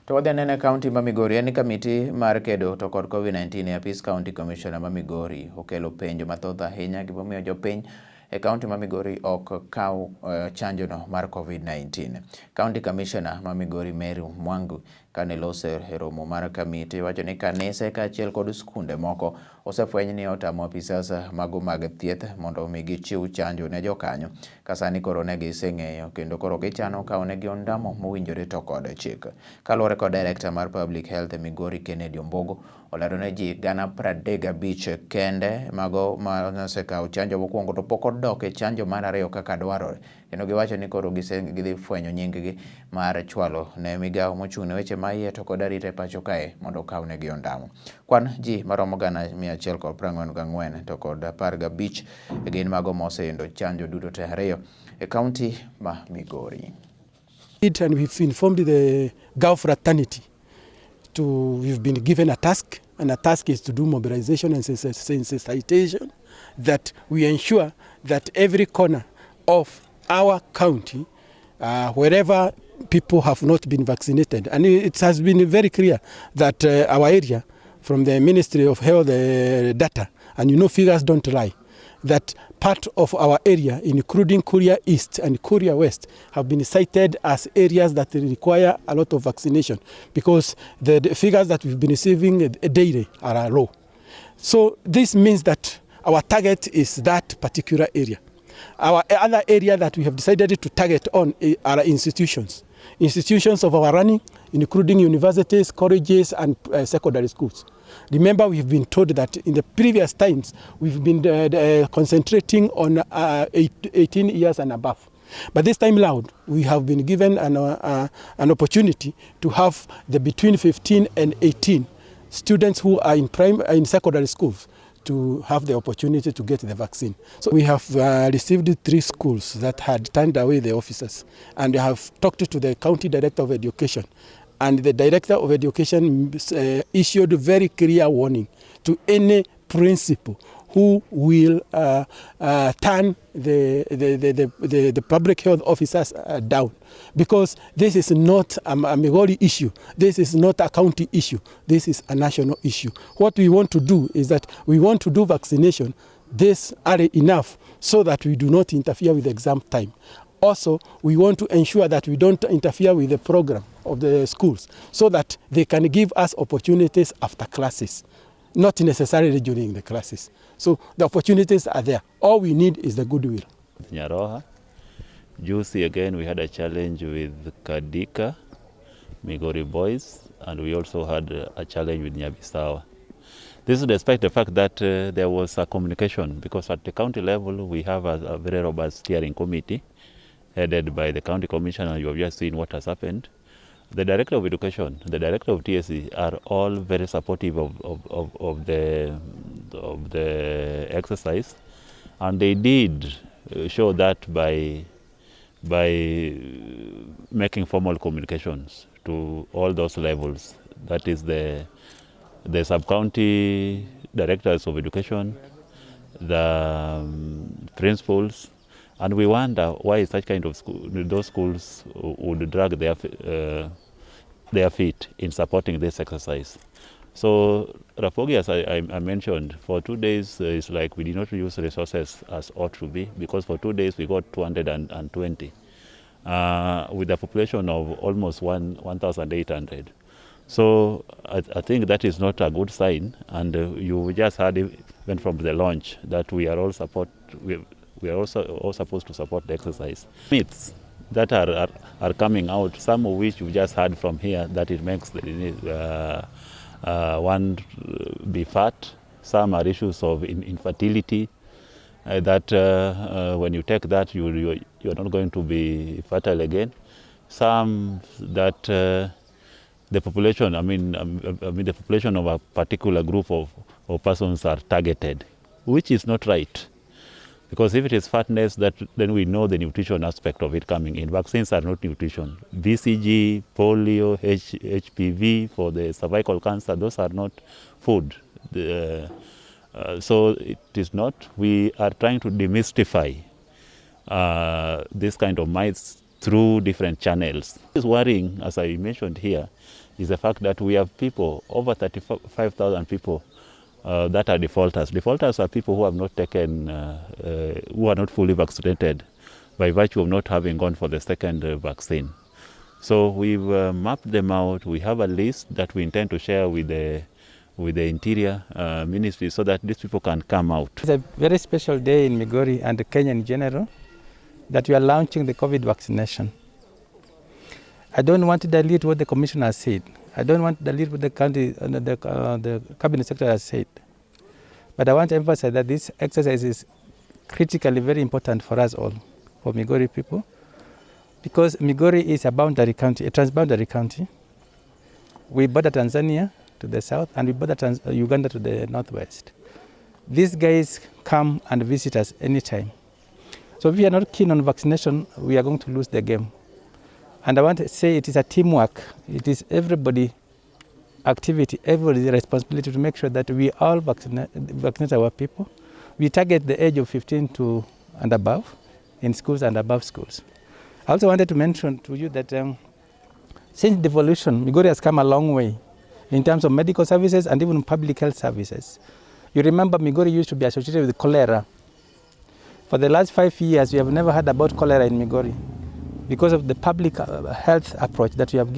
To wadhi anene kaunti ma Migori en kamiti mar kedo to kod COVID-19 e apis County Commissioner ma Migori okelo penjo mathoth ahinya gimomiyo jopiny e kaunti ma Migori ok kaw chanjo no mar COVID-19. County Commissioner ma Migori Meru Mwangu kane lose e romo mar kamiti wacho ni kanise kaachiel kod skunde moko osefweny ni otamo apisas mago mag thieth mondo omi gichiw chanjo ne jokanyo ka sani koro ne giseng'eyo kendo koro gichano kawo negi ondamo mowinjore to kod chik. Kaluwore kod Director mar Public Health e Migori Kennedy Ombogo olero ne ji 35,000 kende mago ma osekawo chanjo mokwongo to pok odok e chanjo mar ariyo kaka dwarore. Kendo giwacho ni koro gidhi fwenyo nying-gi mar chwalo ne migawo mochung' ne weche maiye to kod arita e pacho kae mondo okaw negi ondamo. Kwan ji maromo 144 to kod 15 gin mago moseyudo chanjo duto te ariyo e kaunti ma Migori. And we've informed the Gulf fraternity we've been given a task, and a task is to do mobilization and sensitization, that we ensure that every corner of our county, wherever people have not been vaccinated, and it has been very clear that our area, from the Ministry of Health data, and figures don't lie, that part of our area, including Korea East and Korea West, have been cited as areas that require a lot of vaccination because the figures that we've been receiving daily are low. So this means that our target is that particular area. Our other area that we have decided to target on are institutions. Institutions of our running, including universities, colleges, and secondary schools. Remember, we've been told that in the previous times, we've been concentrating on 18 years and above. But this time round, we have been given an opportunity to have the between 15 and 18 students who are in secondary schools to have the opportunity to get the vaccine. So we have received 3 schools that had turned away the officers, and we have talked to the County Director of Education. And the Director of Education issued a very clear warning to any principal who will turn the public health officers down. Because this is not a Migori issue. This is not a county issue. This is a national issue. What we want to do is that we want to do vaccination this early enough so that we do not interfere with exam time. Also, we want to ensure that we don't interfere with the program of the schools so that they can give us opportunities after classes, not necessarily during the classes. So the opportunities are there. All we need is the goodwill. Nyaroha. Juicy again, we had a challenge with Kadika, Migori boys, and we also had a challenge with Nyabisawa. This is despite the fact that there was a communication, because at the county level we have a very robust steering committee headed by the county commissioner. You have just seen what has happened. The director of education, the director of TSC are all very supportive of the exercise, and they did show that by making formal communications to all those levels. That is the sub-county directors of education, the principals, and we wonder why such kind of those schools would drag their feet in supporting this exercise. So Rapogi, as I mentioned, for 2 days it's like we did not use resources as ought to be, because for 2 days we got 220 with a population of almost 1,800. So I think that is not a good sign, and you just heard even from the launch that we are all we are also all supposed to support the exercise. Myths that are coming out, some of which you just heard from here, that it makes one be fat. Some are issues of infertility, that when you take that you're not going to be fertile again. Some that the population, the population of a particular group of persons are targeted, which is not right. Because if it is fatness, then we know the nutrition aspect of it coming in. Vaccines are not nutrition. BCG, polio, HPV for the cervical cancer, those are not food. So it is not. We are trying to demystify this kind of myths through different channels. What is worrying, as I mentioned here, is the fact that we have people, over 35,000 people, that are defaulters. Defaulters are people who have not taken, who are not fully vaccinated by virtue of not having gone for the second vaccine. So we've mapped them out. We have a list that we intend to share with the Interior Ministry so that these people can come out. It's a very special day in Migori and Kenya in general that we are launching the COVID vaccination. I don't want to dilute what the Commissioner has said. I don't want to dilute what the Cabinet Secretary has said. But I want to emphasize that this exercise is critically very important for us all, for Migori people, because Migori is a boundary county, a transboundary county. We border Tanzania to the south and we border Uganda to the northwest. These guys come and visit us anytime. So if we are not keen on vaccination, we are going to lose the game. And I want to say it is a teamwork. It is everybody activity, everybody's responsibility to make sure that we all vaccinate our people. We target the age of 15 and above in schools and above schools. I also wanted to mention to you that since devolution, Migori has come a long way in terms of medical services and even public health services. You remember Migori used to be associated with cholera. For the last 5 years, we have never heard about cholera in Migori because of the public health approach that we have given.